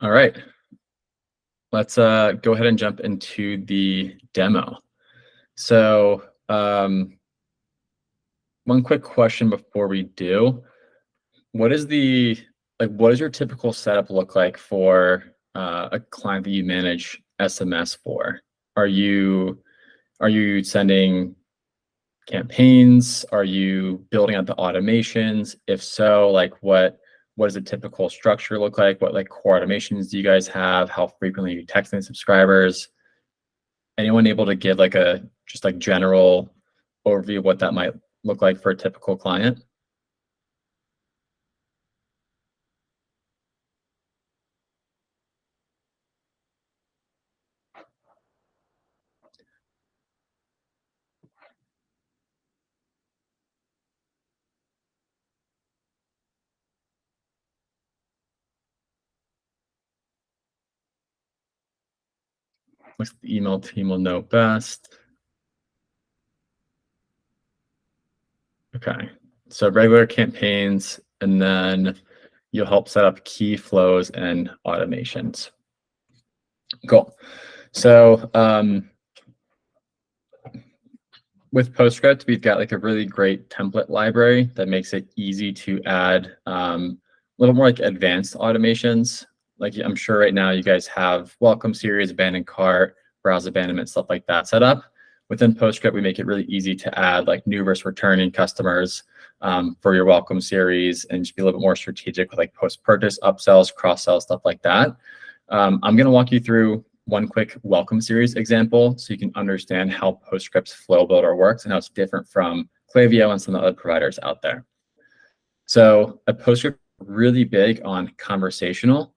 All right, let's go ahead and jump into the demo. So one quick question before we do, what is what does your typical setup look like for a client that you manage SMS for? Are you sending campaigns? Are you building out the automations? If so, like what does a typical structure look like? What like core automations do you guys have? How frequently are you texting subscribers? Anyone able to give like a just like general overview of what that might look like for a typical client? What's the email team will know best? Okay, so regular campaigns, and then you'll help set up key flows and automations. Cool. So with Postscript, we've got like a really great template library that makes it easy to add a little more like advanced automations. Like I'm sure right now you guys have welcome series, abandoned cart, browse abandonment, stuff like that set up. Within Postscript, we make it really easy to add like new versus returning customers for your welcome series and just be a little bit more strategic with like post-purchase, upsells, cross-sells, stuff like that. I'm going to walk you through one quick welcome series example so you can understand how Postscript's flow builder works and how it's different from Klaviyo and some of the other providers out there. So a Postscript really big on conversational.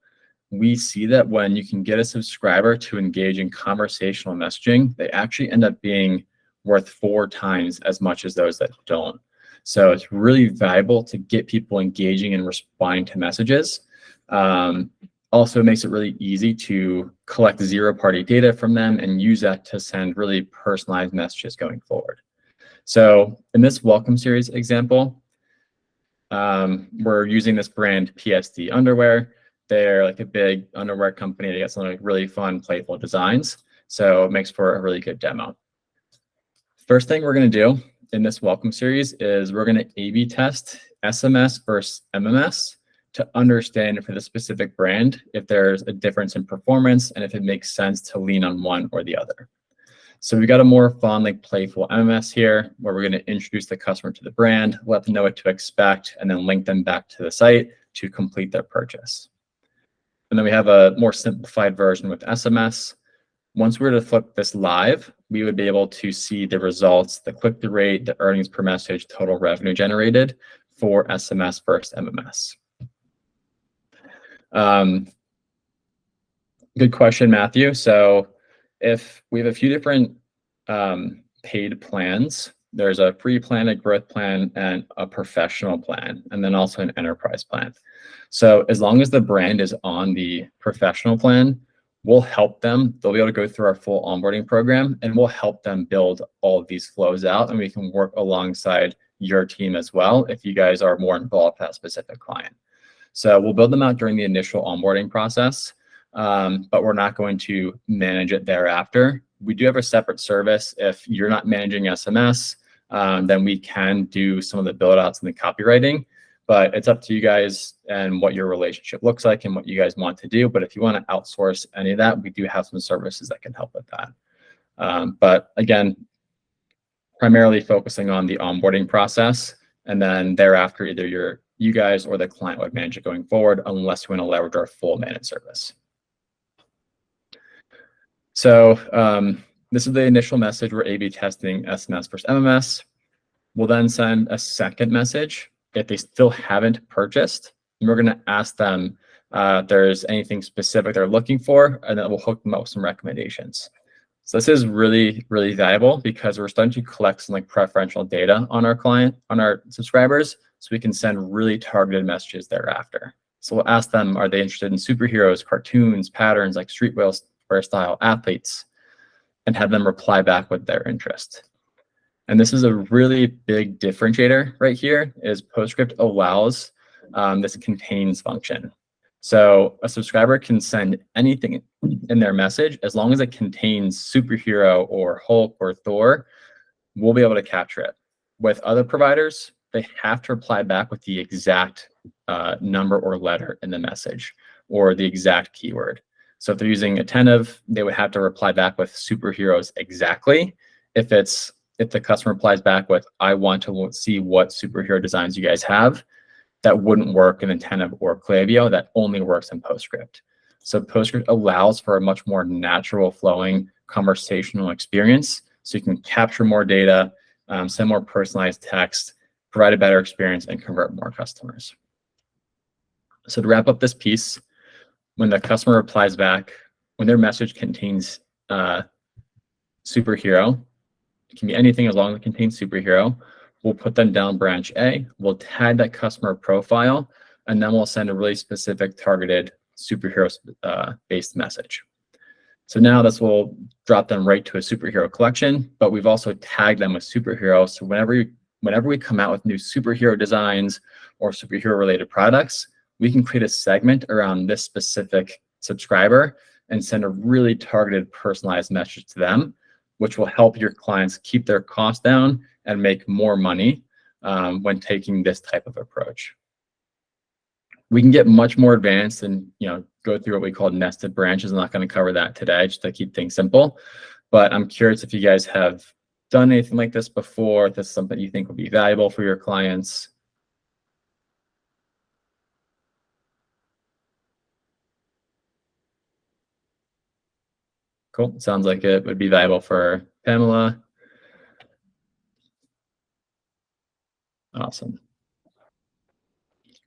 We see that when you can get a subscriber to engage in conversational messaging, they actually end up being worth 4 times as much as those that don't. So it's really valuable to get people engaging and responding to messages. Also makes it really easy to collect zero-party data from them and use that to send really personalized messages going forward. So in this welcome series example, we're using this brand PSD Underwear. They're like a big underwear company. They got some like really fun, playful designs. So it makes for a really good demo. First thing we're going to do in this welcome series is we're going to A/B test SMS versus MMS to understand for the specific brand if there's a difference in performance and if it makes sense to lean on one or the other. So we've got a more fun, like playful MMS here, where we're going to introduce the customer to the brand, let them know what to expect, and then link them back to the site to complete their purchase. And then we have a more simplified version with SMS. Once we were to flip this live, we would be able to see the results, the click-through rate, the earnings per message, total revenue generated for SMS versus MMS. Good question, Matthew. So if we have a few different paid plans, there's a free plan, a growth plan, and a professional plan, and then also an enterprise plan. So as long as the brand is on the professional plan, we'll help them. They'll be able to go through our full onboarding program, and we'll help them build all of these flows out, and we can work alongside your team as well if you guys are more involved with that specific client. So we'll build them out during the initial onboarding process, but we're not going to manage it thereafter. We do have a separate service. If you're not managing SMS, then we can do some of the build outs and the copywriting, but it's up to you guys and what your relationship looks like and what you guys want to do. But if you want to outsource any of that, we do have some services that can help with that. But again, primarily focusing on the onboarding process, and then thereafter, either you guys or the client would manage it going forward, unless you want to leverage our full managed service. So this is the initial message. We're A/B testing SMS versus MMS. We'll then send a second message if they still haven't purchased. And we're going to ask them if there's anything specific they're looking for, and then we'll hook them up with some recommendations. So this is really, really valuable because we're starting to collect some like preferential data on our subscribers, so we can send really targeted messages thereafter. So we'll ask them, are they interested in superheroes, cartoons, patterns like streetwear style, athletes, and have them reply back with their interest. And this is a really big differentiator right here, is Postscript allows this contains function. So a subscriber can send anything in their message as long as it contains superhero or Hulk or Thor, we'll be able to capture it. With other providers, they have to reply back with the exact number or letter in the message or the exact keyword. So if they're using attentive, they would have to reply back with superheroes exactly. If the customer replies back with, I want to see what superhero designs you guys have, that wouldn't work in attentive or Klaviyo. That only works in Postscript. So Postscript allows for a much more natural flowing conversational experience. So you can capture more data, send more personalized text, provide a better experience, and convert more customers. So to wrap up this piece, when the customer replies back, when their message contains superhero, it can be anything as long as it contains superhero, we'll put them down branch A, we'll tag that customer profile, and then we'll send a really specific targeted superhero based message. So now this will drop them right to a superhero collection, but we've also tagged them with superheroes. So whenever we come out with new superhero designs or superhero related products, we can create a segment around this specific subscriber and send a really targeted personalized message to them, which will help your clients keep their costs down and make more money when taking this type of approach. We can get much more advanced and go through what we call nested branches. I'm not going to cover that today, just to keep things simple. But I'm curious if you guys have done anything like this before, if this is something you think would be valuable for your clients. Cool. Sounds like it would be valuable for Pamela. Awesome.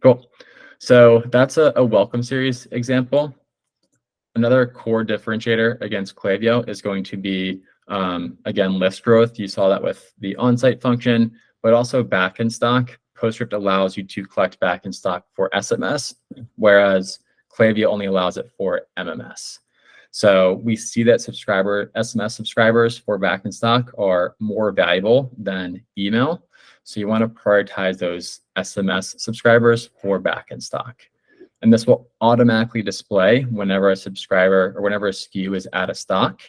Cool. So that's a welcome series example. Another core differentiator against Klaviyo is going to be, again, list growth. You saw that with the on-site function, but also back in stock. Postscript allows you to collect back in stock for SMS, whereas Klaviyo only allows it for MMS. So we see that SMS subscribers for back in stock are more valuable than email. So you want to prioritize those SMS subscribers for back in stock. And this will automatically display whenever a subscriber or whenever a SKU is out of stock,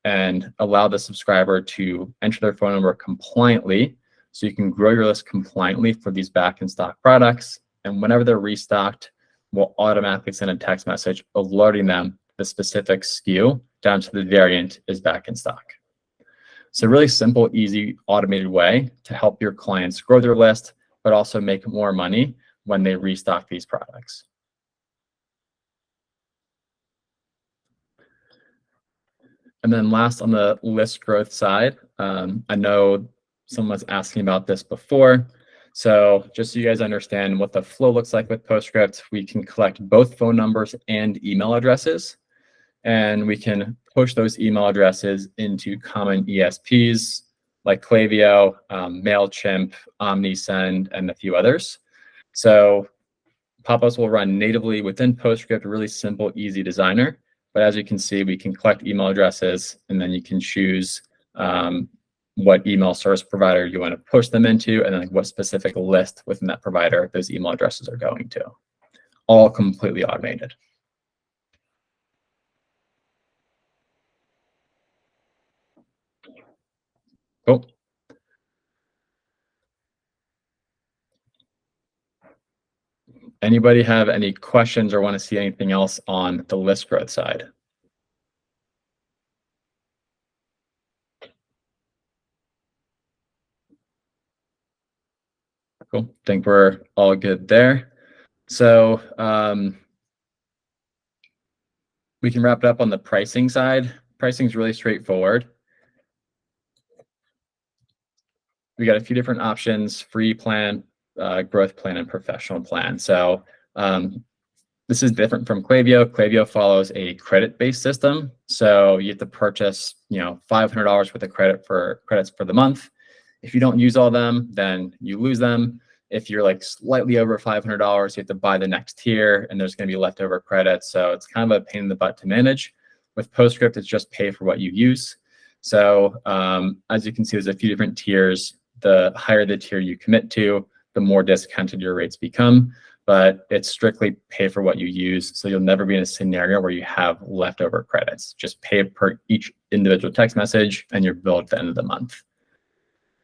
and allow the subscriber to enter their phone number compliantly. So you can grow your list compliantly for these back in stock products. And whenever they're restocked, we'll automatically send a text message alerting them the specific SKU down to the variant is back in stock. So really simple, easy, automated way to help your clients grow their list, but also make more money when they restock these products. And then last, on the list growth side, I know someone's asking about this before. So just so you guys understand what the flow looks like with Postscript, we can collect both phone numbers and email addresses, and we can push those email addresses into common ESPs like Klaviyo, MailChimp, OmniSend, and a few others. So pop-ups will run natively within Postscript, a really simple, easy designer. But as you can see, we can collect email addresses, and then you can choose what email service provider you want to push them into, and then what specific list within that provider those email addresses are going to. All completely automated. Cool. Anybody have any questions or want to see anything else on the list growth side? Cool. Think we're all good there. So we can wrap it up on the pricing side. Pricing is really straightforward. We got a few different options: free plan, growth plan, and professional plan. So this is different from Klaviyo. Klaviyo follows a credit-based system. So you have to purchase, $500 worth of credits for the month. If you don't use all them, then you lose them. If you're like slightly over $500, you have to buy the next tier, and there's going to be leftover credits. So it's kind of a pain in the butt to manage. With Postscript, it's just pay for what you use. So as you can see, there's a few different tiers. The higher the tier you commit to, the more discounted your rates become. but it's strictly pay for what you use. So you'll never be in a scenario where you have leftover credits. Just pay per each individual text message and you're billed at the end of the month.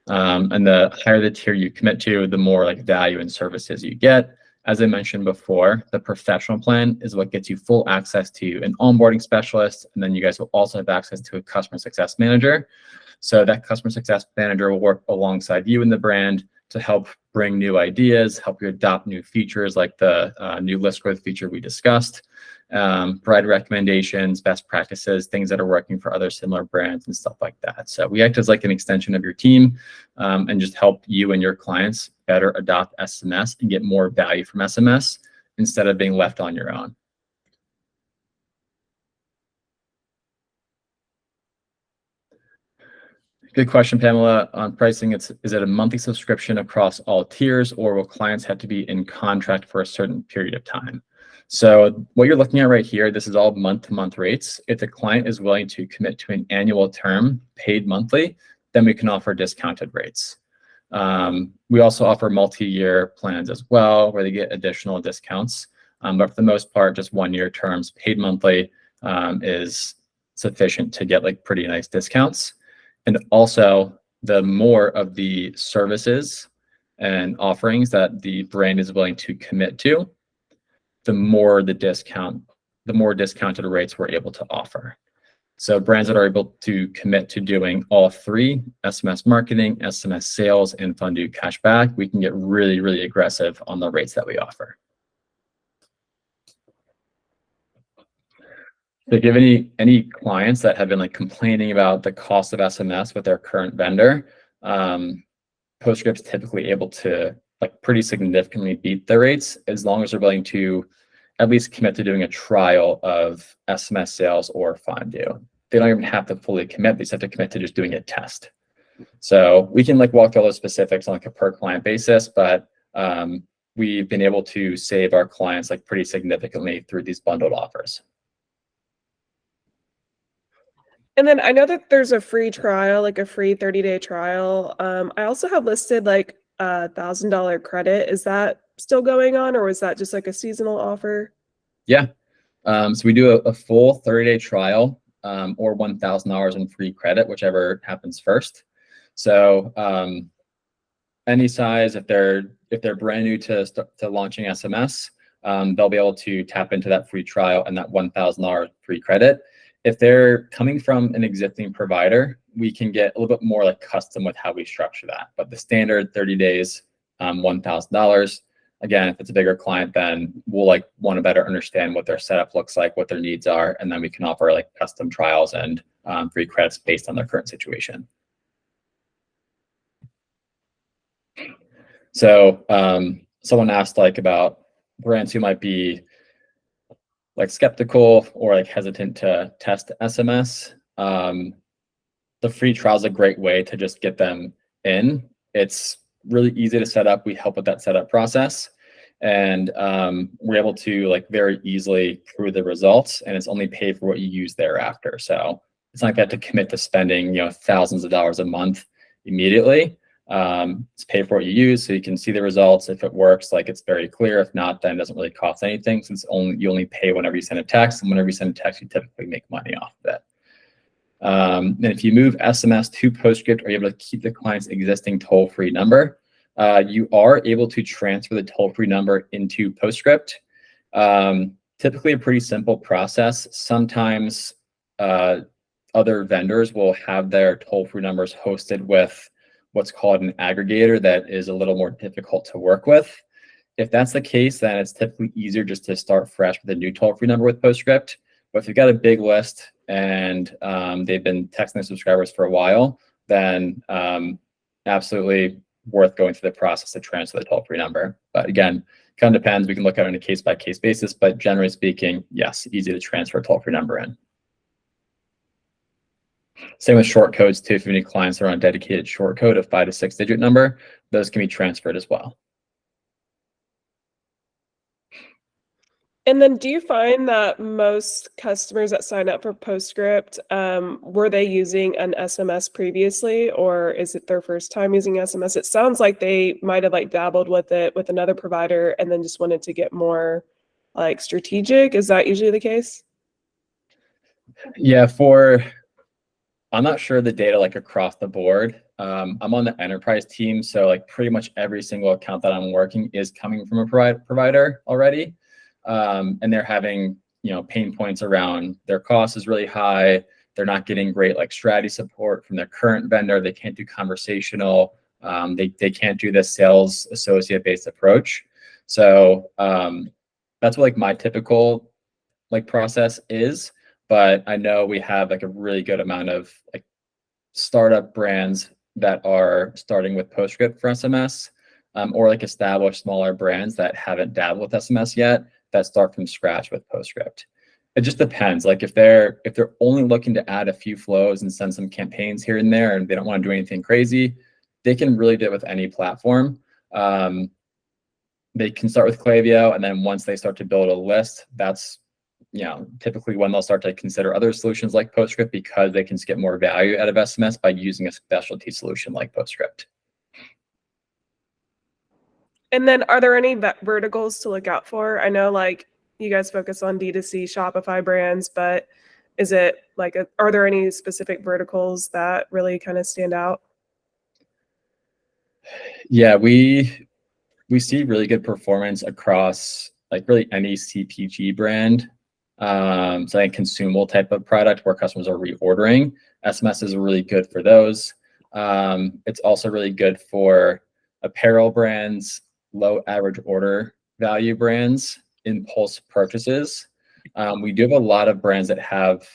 And the higher the tier you commit to, the more like value and services you get. As I mentioned before, the professional plan is what gets you full access to an onboarding specialist. And then you guys will also have access to a customer success manager. So that customer success manager will work alongside you in the brand to help bring new ideas, help you adopt new features like the new list growth feature we discussed, provide recommendations, best practices, things that are working for other similar brands and stuff like that. So we act as like an extension of your team and just help you and your clients better adopt SMS and get more value from SMS instead of being left on your own. Good question, Pamela. On pricing, is it a monthly subscription across all tiers, or will clients have to be in contract for a certain period of time? So what you're looking at right here, this is all month-to-month rates. If the client is willing to commit to an annual term paid monthly, then we can offer discounted rates. We also offer multi-year plans as well, where they get additional discounts. But for the most part, just 1-year terms paid monthly is sufficient to get like pretty nice discounts. And also, the more of the services and offerings that the brand is willing to commit to, the more discounted rates we're able to offer. So brands that are able to commit to doing all three, SMS marketing, SMS sales, and fund-do cashback, we can get really, really aggressive on the rates that we offer. So if you have any clients that have been like complaining about the cost of SMS with their current vendor, Postscript's typically able to like pretty significantly beat their rates as long as they're willing to at least commit to doing a trial of SMS sales or fond-do. They don't even have to fully commit; they just have to commit to just doing a test. So we can like walk through those specifics on like a per client basis, but we've been able to save our clients like pretty significantly through these bundled offers. And then I know that there's a free trial, like a free 30-day trial. I also have listed like a $1,000 credit. Is that still going on, or was that just like a seasonal offer? Yeah. So we do a full 30-day trial or $1,000 in free credit, whichever happens first. So any size, if they're brand new to launching SMS, they'll be able to tap into that free trial and that $1,000 free credit. If they're coming from an existing provider, we can get a little bit more like custom with how we structure that. But the standard 30 days, $1,000. Again, if it's a bigger client, then we'll like want to better understand what their setup looks like, what their needs are, and then we can offer like custom trials and free credits based on their current situation. So someone asked like about brands who might be like skeptical or like hesitant to test SMS. The free trial is a great way to just get them in. It's really easy to set up. We help with that setup process, and we're able to like very easily prove the results, and it's only paid for what you use thereafter. So it's not like you have to commit to spending thousands of dollars a month immediately. It's pay for what you use, so you can see the results. If it works, like it's very clear. If not, then it doesn't really cost anything, since you only pay whenever you send a text, and whenever you send a text, you typically make money off of it. And if you move SMS to Postscript, are you able to keep the client's existing toll-free number? You are able to transfer the toll-free number into Postscript. Typically a pretty simple process. Sometimes other vendors will have their toll-free numbers hosted with what's called an aggregator that is a little more difficult to work with. If that's the case, then it's typically easier just to start fresh with a new toll-free number with Postscript. But if you've got a big list and they've been texting their subscribers for a while, then absolutely worth going through the process to transfer the toll-free number. But again, kind of depends. We can look at it on a case-by-case basis, but generally speaking, yes, easy to transfer a toll-free number in. Same with short codes too. If you have any clients that are on a dedicated short code of 5 to 6 digit number, those can be transferred as well. And then do you find that most customers that sign up for Postscript, were they using an SMS previously, or is it their first time using SMS? It sounds like they might have like dabbled with it with another provider and then just wanted to get more like strategic. Is that usually the case? Yeah, I'm not sure the data like across the board. I'm on the enterprise team, so like pretty much every single account that I'm working is coming from a provider already, and they're having pain points around their cost is really high. They're not getting great like strategy support from their current vendor. They can't do conversational. They can't do the sales associate based approach. So that's what like my typical like process is. But I know we have like a really good amount of like startup brands that are starting with Postscript for SMS, or like established smaller brands that haven't dabbled with SMS yet that start from scratch with Postscript. It just depends. Like if they're only looking to add a few flows and send some campaigns here and there, and they don't want to do anything crazy, they can really do it with any platform. They can start with Klaviyo, and then once they start to build a list, that's typically when they'll start to consider other solutions like Postscript, because they can get more value out of SMS by using a specialty solution like Postscript. And then are there any verticals to look out for? I know like you guys focus on D2C Shopify brands, but is it like, are there any specific verticals that really kind of stand out? Yeah, we see really good performance across like really any CPG brand. So like consumable type of product where customers are reordering. SMS is really good for those. It's also really good for apparel brands, low average order value brands, impulse purchases. We do have a lot of brands that have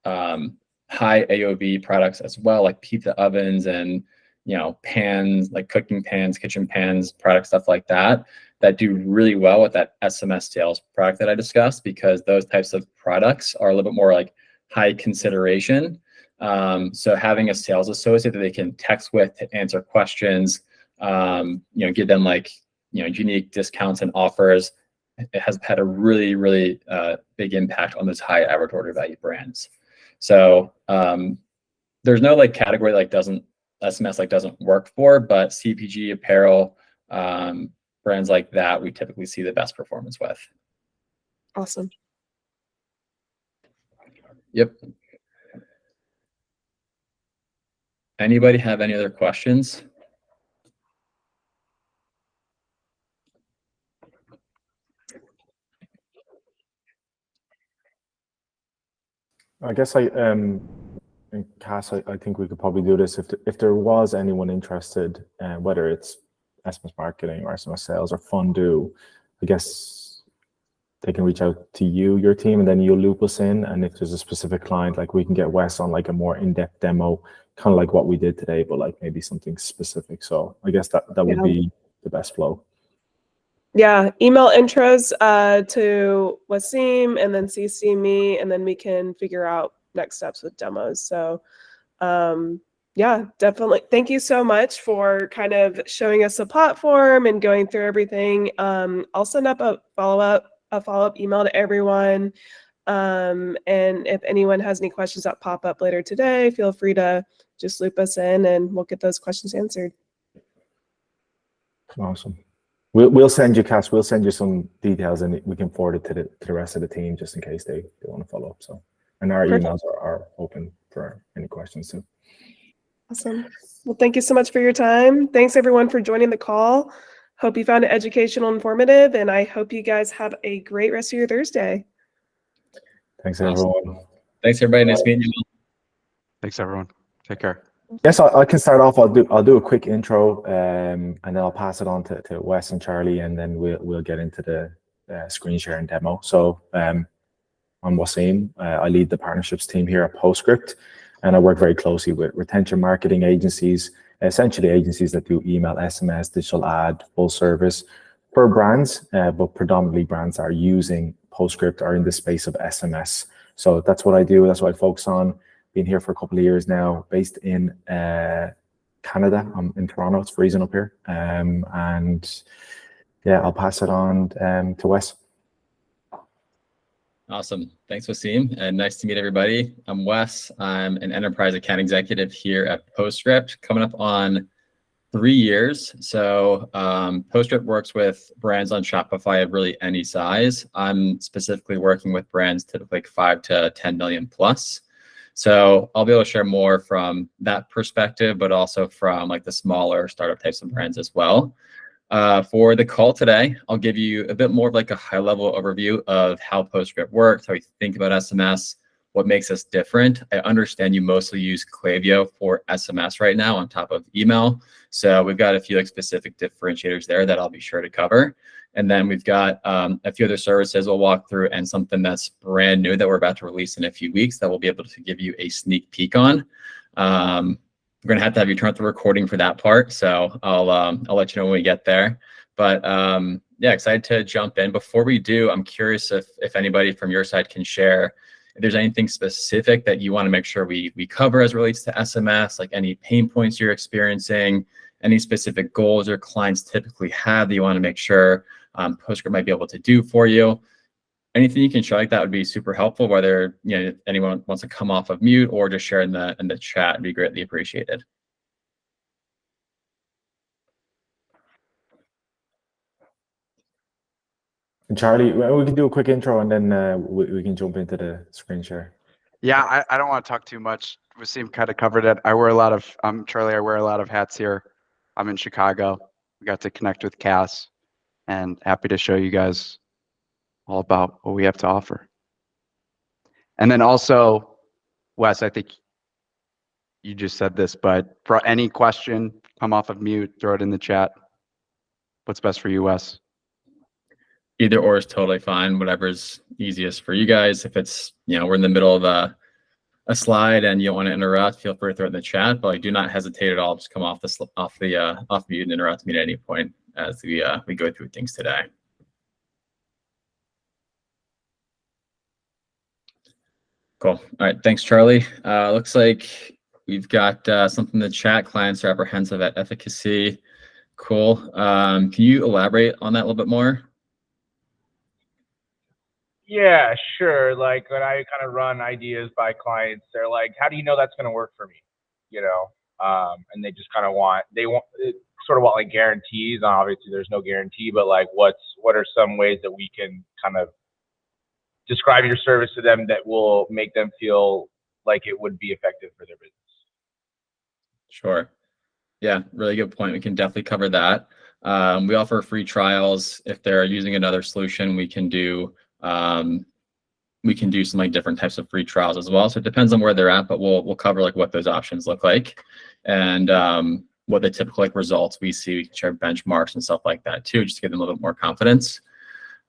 high AOV products as well, like pizza ovens and pans, like cooking pans, kitchen pans, product stuff like that, that do really well with that SMS sales product that I discussed, because those types of products are a little bit more like high consideration. So having a sales associate that they can text with to answer questions, give them like unique discounts and offers, it has had a really, really big impact on those high average order value brands. So there's no like category like SMS like doesn't work for, but CPG, apparel, brands like that, we typically see the best performance with. Awesome. Yep. Anybody have any other questions? I guess and Cass, I think we could probably do this if there was anyone interested, whether it's SMS marketing or SMS sales or Fondue, I guess they can reach out to you, your team, and then you'll loop us in. And if there's a specific client, like we can get Wes on like a more in-depth demo, kind of like what we did today, but like maybe something specific. So I guess that would be the best flow. Yeah, email intros to Wasim and then CC me, and then we can figure out next steps with demos. So yeah, definitely. Thank you so much for kind of showing us the platform and going through everything. I'll send up a follow-up email to everyone. And if anyone has any questions that pop up later today, feel free to just loop us in and we'll get those questions answered. Awesome. We'll send you, Cass, we'll send you some details and we can forward it to the rest of the team just in case they want to follow up. So, and our Perfect. emails are open for any questions too. Awesome. Well, thank you so much for your time. Thanks everyone for joining the call. Hope you found it educational, informative, and I hope you guys have a great rest of your Thursday. Thanks, everyone. Thanks, everybody. Nice meeting you. Thanks, everyone. Take care. Yes, I can start off. I'll do a quick intro, and then I'll pass it on to Wes and Charlie, and then we'll get into the screen share and demo. So I'm Wasim. I lead the partnerships team here at Postscript, and I work very closely with retention marketing agencies, essentially agencies that do email, SMS, digital ad, full service for brands, but predominantly brands that are using Postscript are in the space of SMS. So that's what I do. That's what I focus on. Been here for a couple of years now, based in Canada. I'm in Toronto. It's freezing up here. And yeah, I'll pass it on to Wes. Awesome. Thanks, Wasim, and nice to meet everybody. I'm Wes. I'm an enterprise account executive here at Postscript, coming up on 3 years. So Postscript works with brands on Shopify of really any size. I'm specifically working with brands typically like 5 to 10 million plus. So I'll be able to share more from that perspective, but also from like the smaller startup types of brands as well. For the call today, I'll give you a bit more of like a high level overview of how Postscript works, how we think about SMS, what makes us different. I understand you mostly use Klaviyo for SMS right now on top of email. So we've got a few like specific differentiators there that I'll be sure to cover. And then we've got a few other services we'll walk through and something that's brand new that we're about to release in a few weeks that we'll be able to give you a sneak peek on. We're gonna have to have you turn off the recording for that part, so I'll let you know when we get there. But yeah, excited to jump in. Before we do, I'm curious if anybody from your side can share if there's anything specific that you want to make sure we cover as relates to SMS, like any pain points you're experiencing, any specific goals your clients typically have that you want to make sure Postscript might be able to do for you. Anything you can share like that would be super helpful, whether if anyone wants to come off of mute or just share in the chat, would be greatly appreciated. And Charlie, we can do a quick intro and then we can jump into the screen share. Yeah, I don't want to talk too much. Wasim kind of covered it. I'm Charlie. I wear a lot of hats here. I'm in Chicago. We got to connect with Cass, and happy to show you guys all about what we have to offer. And then also, Wes, I think you just said this, but for any question, come off of mute, throw it in the chat. What's best for you, Wes? Either or is totally fine. Whatever's easiest for you guys. If it's we're in the middle of a slide and you don't want to interrupt, feel free to throw it in the chat. But like, do not hesitate at all. Just come off mute and interrupt me at any point as we go through things today. Cool. All right. Thanks, Charlie. Looks like we've got something in the chat. Clients are apprehensive at efficacy. Cool. Can you elaborate on that a little bit more? Yeah, sure. Like when I kind of run ideas by clients, they're like, "How do you know that's going to work for me?" And they just kind of want like guarantees. Obviously, there's no guarantee, but like, what are some ways that we can kind of describe your service to them that will make them feel like it would be effective for their business? Sure. Yeah, really good point. We can definitely cover that. We offer free trials. If they're using another solution, we can do some like different types of free trials as well. So it depends on where they're at, but we'll cover like what those options look like and what the typical like results we see. We can share benchmarks and stuff like that too, just to give them a little bit more confidence.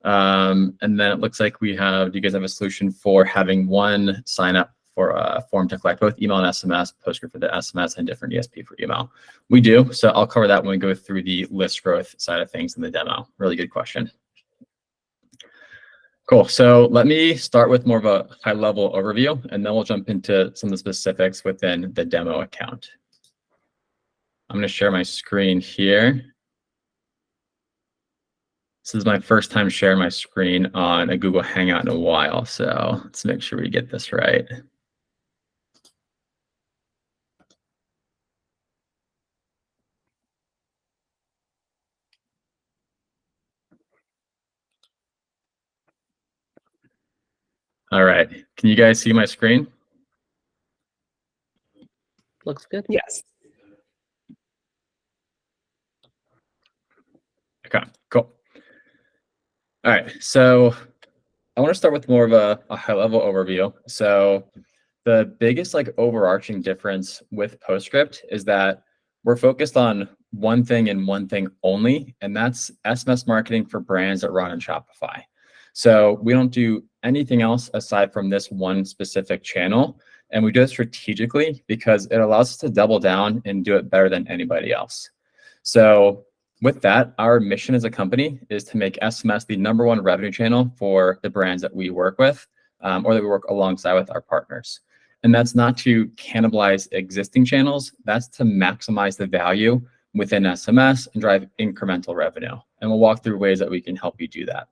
And then it looks like do you guys have a solution for having one sign up for a form to collect both email and SMS, Postscript for the SMS and different ESP for email? We do. So I'll cover that when we go through the list growth side of things in the demo. Really good question. Cool. So let me start with more of a high level overview, and then we'll jump into some of the specifics within the demo account. I'm going to share my screen here. This is my first time sharing my screen on a Google Hangout in a while, so let's make sure we get this right. All right, can you guys see my screen? Looks good. Yes. Okay, cool. All right, so I want to start with more of a high-level overview. So the biggest like overarching difference with Postscript is that we're focused on one thing and one thing only, and that's SMS marketing for brands that run on Shopify. So we don't do anything else aside from this one specific channel, and we do it strategically because it allows us to double down and do it better than anybody else. So with that, our mission as a company is to make SMS the #1 revenue channel for the brands that we work with or that we work alongside with our partners. And that's not to cannibalize existing channels. That's to maximize the value within SMS and drive incremental revenue. And we'll walk through ways that we can help you do that.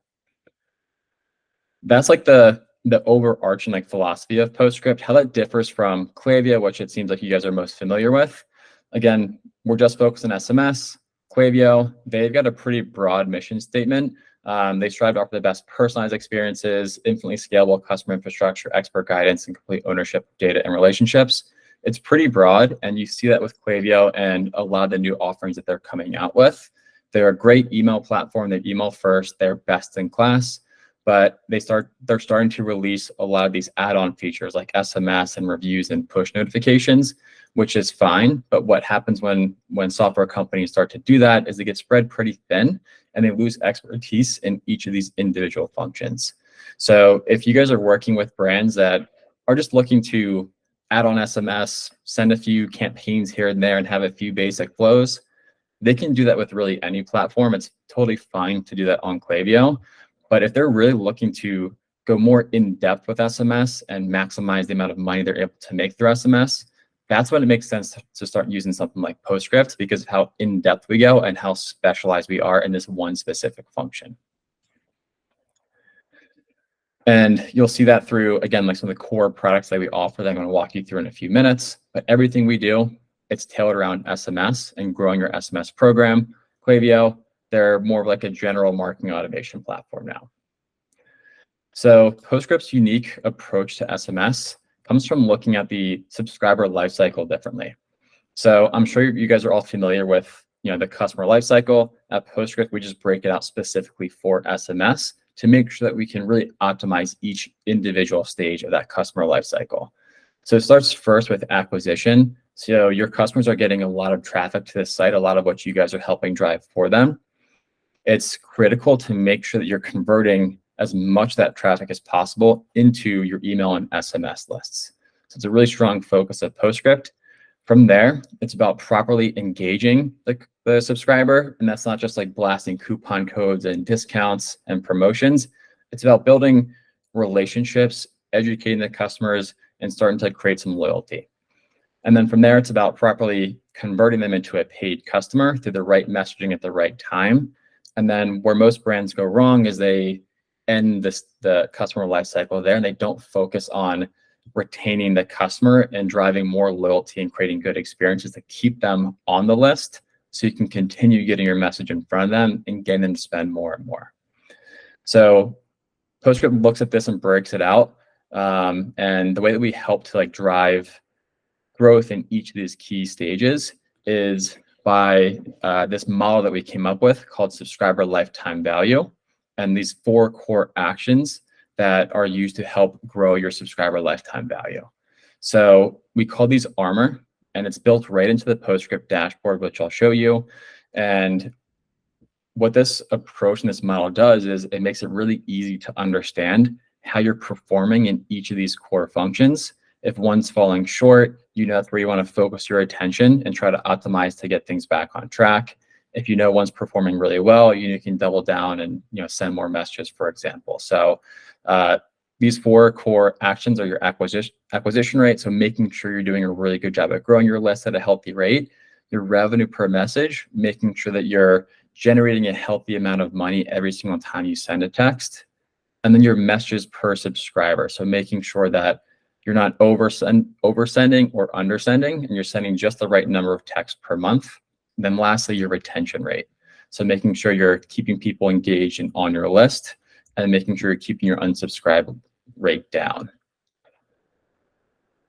That's like the the overarching like philosophy of Postscript, how that differs from Klaviyo, which it seems like you guys are most familiar with. Again, we're just focused on SMS. Klaviyo, they've got a pretty broad mission statement. They strive to offer the best personalized experiences, infinitely scalable customer infrastructure, expert guidance, and complete ownership of data and relationships. It's pretty broad, and you see that with Klaviyo and a lot of the new offerings that they're coming out with. They're a great email platform. They're email first. They're best in class, but they're starting to release a lot of these add-on features like SMS and reviews and push notifications, which is fine. But what happens when software companies start to do that is they get spread pretty thin and they lose expertise in each of these individual functions. So if you guys are working with brands that are just looking to add on SMS, send a few campaigns here and there and have a few basic flows, they can do that with really any platform. It's totally fine to do that on Klaviyo. But if they're really looking to go more in depth with SMS and maximize the amount of money they're able to make through SMS, that's when it makes sense to start using something like Postscript, because of how in depth we go and how specialized we are in this one specific function. And you'll see that through, again, like some of the core products that we offer that I'm going to walk you through in a few minutes. But everything we do, it's tailored around SMS and growing your SMS program. Klaviyo, they're more of like a general marketing automation platform now. So Postscript's unique approach to SMS comes from looking at the subscriber lifecycle differently. So I'm sure you guys are all familiar with the customer lifecycle. At Postscript, we just break it out specifically for SMS to make sure that we can really optimize each individual stage of that customer lifecycle. So it starts first with acquisition. So your customers are getting a lot of traffic to this site, a lot of what you guys are helping drive for them. It's critical to make sure that you're converting as much of that traffic as possible into your email and SMS lists. So it's a really strong focus of Postscript. From there, it's about properly engaging the subscriber. And that's not just like blasting coupon codes and discounts and promotions. It's about building relationships, educating the customers, and starting to create some loyalty. And then from there, it's about properly converting them into a paid customer through the right messaging at the right time. And then where most brands go wrong is they end the customer lifecycle there, and they don't focus on retaining the customer and driving more loyalty and creating good experiences to keep them on the list, so you can continue getting your message in front of them and getting them to spend more and more. So Postscript looks at this and breaks it out. And the way that we help to drive growth in each of these key stages is by this model that we came up with called subscriber lifetime value. And these 4 core actions that are used to help grow your subscriber lifetime value. So we call these Armor, and it's built right into the Postscript dashboard, which I'll show you. And what this approach and this model does is it makes it really easy to understand how you're performing in each of these core functions. If one's falling short, that's where you want to focus your attention and try to optimize to get things back on track. If one's performing really well, you can double down and send more messages, for example. So these 4 core actions are your acquisition rate. So making sure you're doing a really good job at growing your list at a healthy rate. Your revenue per message, making sure that you're generating a healthy amount of money every single time you send a text. And then your messages per subscriber. So making sure that you're not oversending or undersending, and you're sending just the right number of texts per month. And then lastly, your retention rate. So making sure you're keeping people engaged and on your list, and making sure you're keeping your unsubscribe rate down.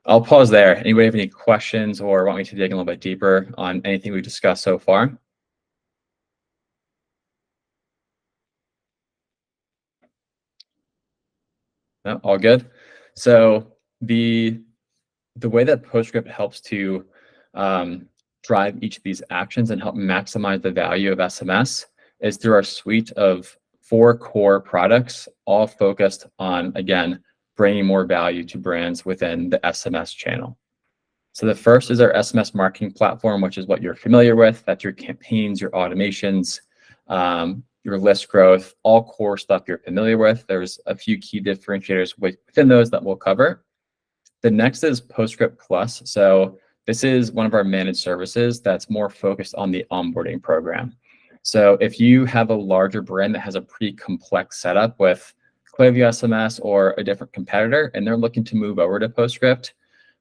I'll pause there. Anybody have any questions or want me to dig a little bit deeper on anything we've discussed so far? No, all good. So the way that Postscript helps to drive each of these actions and help maximize the value of SMS is through our suite of 4 core products, all focused on, again, bringing more value to brands within the SMS channel. So the first is our SMS marketing platform, which is what you're familiar with. That's your campaigns, your automations, your list growth, all core stuff you're familiar with. There's a few key differentiators within those that we'll cover. The next is Postscript Plus. So this is one of our managed services that's more focused on the onboarding program. So if you have a larger brand that has a pretty complex setup with Klaviyo SMS or a different competitor, and they're looking to move over to Postscript.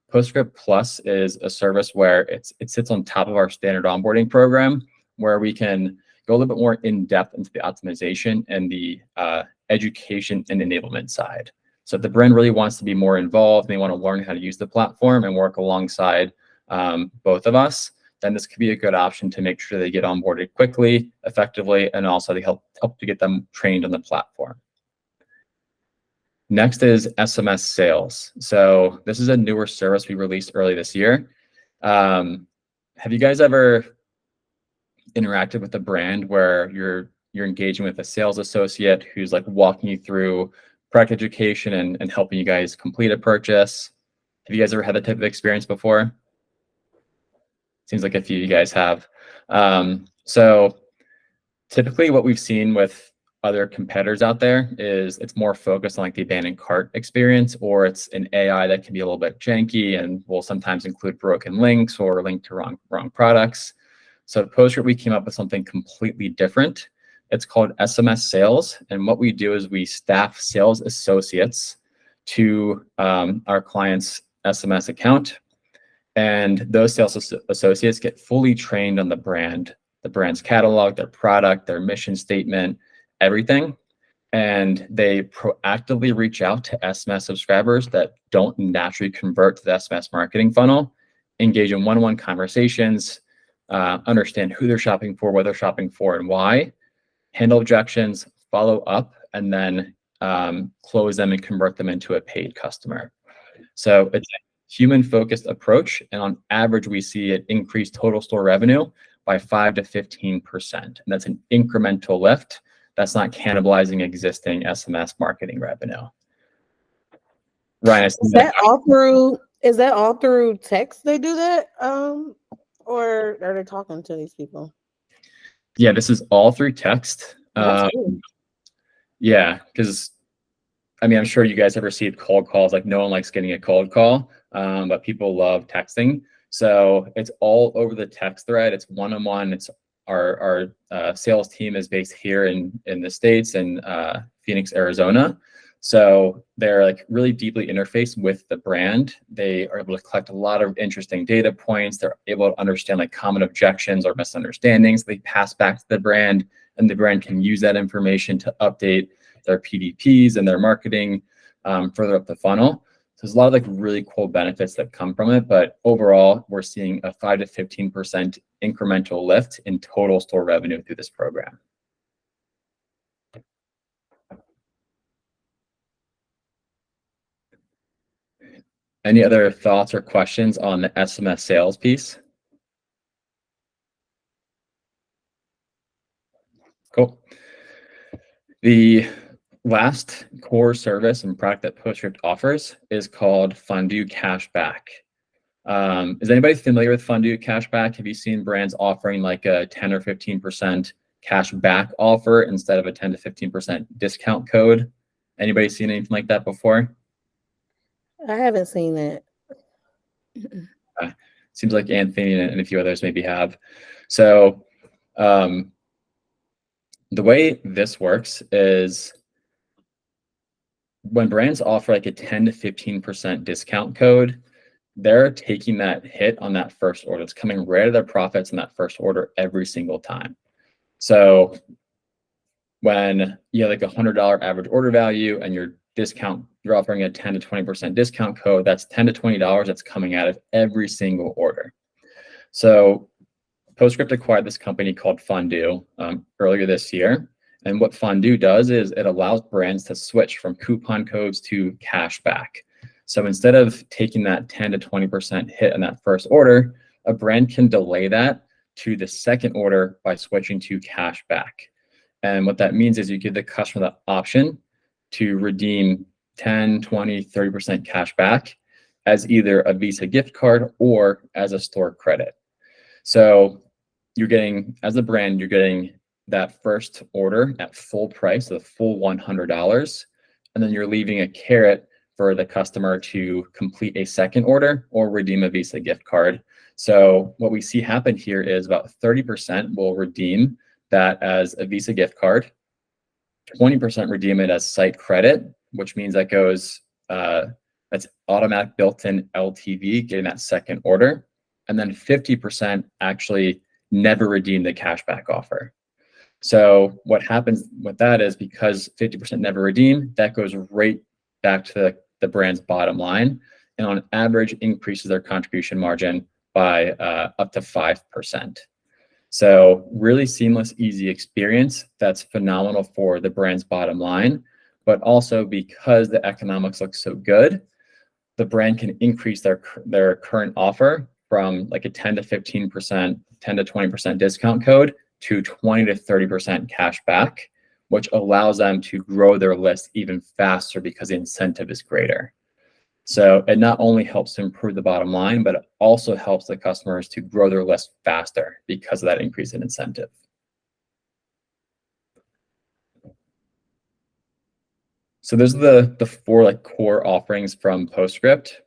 Postscript Plus is a service where it sits on top of our standard onboarding program, where we can go a little bit more in depth into the optimization and the education and enablement side. So if the brand really wants to be more involved, and they want to learn how to use the platform and work alongside both of us, then this could be a good option to make sure they get onboarded quickly, effectively, and also to help to get them trained on the platform. Next is SMS sales. So this is a newer service we released early this year. Have you guys ever interacted with a brand where you're engaging with a sales associate who's like walking you through product education and helping you guys complete a purchase? Have you guys ever had that type of experience before? Seems like a few of you guys have. So typically what we've seen with other competitors out there is it's more focused on like the abandoned cart experience, or it's an AI that can be a little bit janky and will sometimes include broken links or link to wrong products. So at Postscript, we came up with something completely different. It's called SMS sales. And what we do is we staff sales associates to our client's SMS account. And those sales associates get fully trained on the brand's catalog, their product, their mission statement, everything. And they proactively reach out to SMS subscribers that don't naturally convert to the SMS marketing funnel, engage in one-on-one conversations, understand who they're shopping for, what they're shopping for, and why, handle objections, follow up, and then close them and convert them into a paid customer. So it's a human-focused approach, and on average, we see it increase total store revenue by 5 to 15%. And that's an incremental lift. That's not cannibalizing existing SMS marketing revenue. Ryan, Is that all through text they do that? Or are they talking to these people? Yeah, this is all through text. That's cool. Yeah, because I mean, I'm sure you guys have received cold calls. Like no one likes getting a cold call, but people love texting. So it's all over the text thread. It's one-on-one. It's our sales team is based here in the States in Phoenix, Arizona. So they're like really deeply interfaced with the brand. They are able to collect a lot of interesting data points. They're able to understand like common objections or misunderstandings. They pass back to the brand, and the brand can use that information to update their PDPs and their marketing further up the funnel. So there's a lot of like really cool benefits that come from it, but overall, we're seeing a 5 to 15% incremental lift in total store revenue through this program. Any other thoughts or questions on the SMS sales piece? Cool. The last core service and product that Postscript offers is called Fondue Cashback. Is anybody familiar with Fondue Cashback? Have you seen brands offering like a 10 or 15% cash back offer instead of a 10 to 15% discount code? Anybody seen anything like that before? I haven't seen that. Seems like Anthony and a few others maybe have. So the way this works is when brands offer like a 10 to 15% discount code, they're taking that hit on that first order. It's coming right out of their profits in that first order every single time. So when you have like $100 average order value and you're offering a 10 to 20% discount code, that's $10 to $20 that's coming out of every single order. So Postscript acquired this company called Fondue earlier this year. And what Fondue does is it allows brands to switch from coupon codes to cash back. So instead of taking that 10 to 20% hit on that first order, a brand can delay that to the second order by switching to cash back. And what that means is you give the customer the option to redeem 10, 20, 30% cash back as either a Visa gift card or as a store credit. So you're getting, as a brand, you're getting that first order at full price, the full $100, and then you're leaving a carrot for the customer to complete a second order or redeem a Visa gift card. So what we see happen here is about 30% will redeem that as a Visa gift card, 20% redeem it as site credit, which means that goes, that's automatic built-in LTV, getting that second order. And then 50% actually never redeem the cashback offer. So what happens with that is, because 50% never redeem, that goes right back to the brand's bottom line, and on average increases their contribution margin by up to 5%. So really seamless, easy experience that's phenomenal for the brand's bottom line, but also because the economics look so good, the brand can increase their current offer from like a 10 to 15%, 10 to 20% discount code to 20 to 30% cash back, which allows them to grow their list even faster because the incentive is greater. So it not only helps to improve the bottom line, but it also helps the customers to grow their list faster because of that increase in incentive. So those are the four like core offerings from Postscript.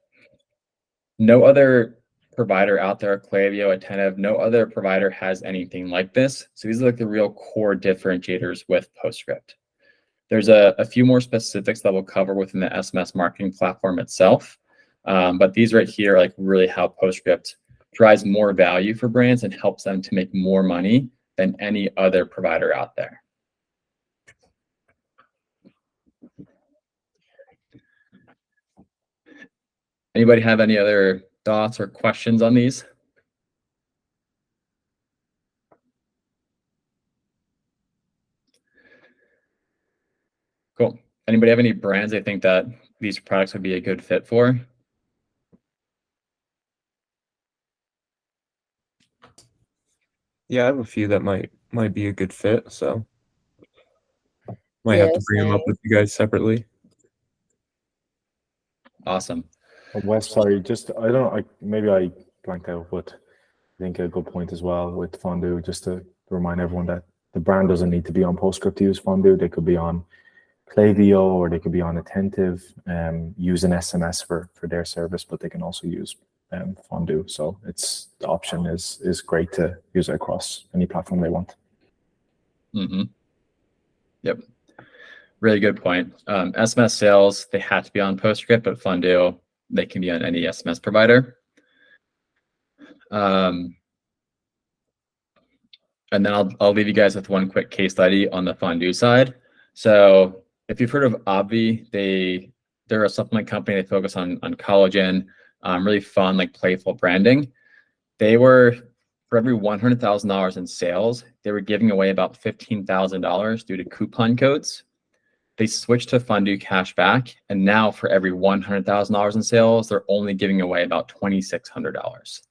No other provider out there, Klaviyo, Attentive, no other provider has anything like this. So these are like the real core differentiators with Postscript. There's a few more specifics that we'll cover within the SMS marketing platform itself. But these right here are like really how Postscript drives more value for brands and helps them to make more money than any other provider out there. Anybody have any other thoughts or questions on these? Cool. Anybody have any brands they think that these products would be a good fit for? Yeah, I have a few that might be a good fit, so might Yeah, have to bring them up same. with you guys separately. Awesome. Wes, sorry, just I don't know, maybe I blanked out, but I think a good point as well with Fondue, just to remind everyone that the brand doesn't need to be on Postscript to use Fondue. They could be on Klaviyo, or they could be on Attentive, use an SMS for their service, but they can also use Fondue. So the option is great to use it across any platform they want. Mm-hmm. Yep. Really good point. SMS sales, they have to be on Postscript, but Fondue, they can be on any SMS provider. And then I'll leave you guys with one quick case study on the Fondue side. So if you've heard of Obvi, they're a supplement company. They focus on collagen, really fun, like playful branding. They were, for every $100,000 in sales, they were giving away about $15,000 due to coupon codes. They switched to Fondue Cashback, and now for every $100,000 in sales, they're only giving away about $2,600.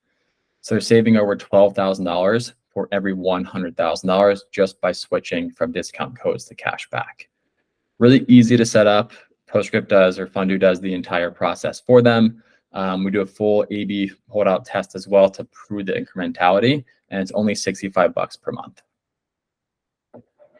So they're saving over $12,000 for every $100,000 just by switching from discount codes to cashback. Really easy to set up. Postscript does, or Fondue does, the entire process for them. We do a full A/B holdout test as well to prove the incrementality, and it's only $65 per month.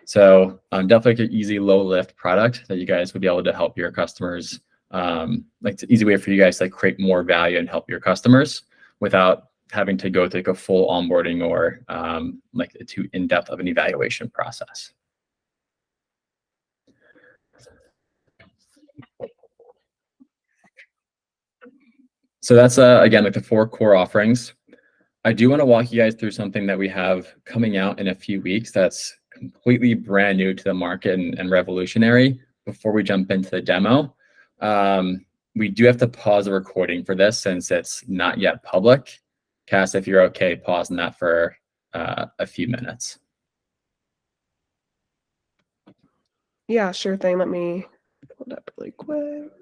So definitely an easy, low lift product that you guys would be able to help your customers. Like it's an easy way for you guys to like create more value and help your customers without having to go through like a full onboarding or like a too in-depth of an evaluation process. So that's again like the four core offerings. I do want to walk you guys through something that we have coming out in a few weeks that's completely brand new to the market and revolutionary before we jump into the demo. We do have to pause the recording for this since it's not yet public. Cass, if you're okay pausing that for a few minutes. Yeah, sure thing. Let me pull it up really quick.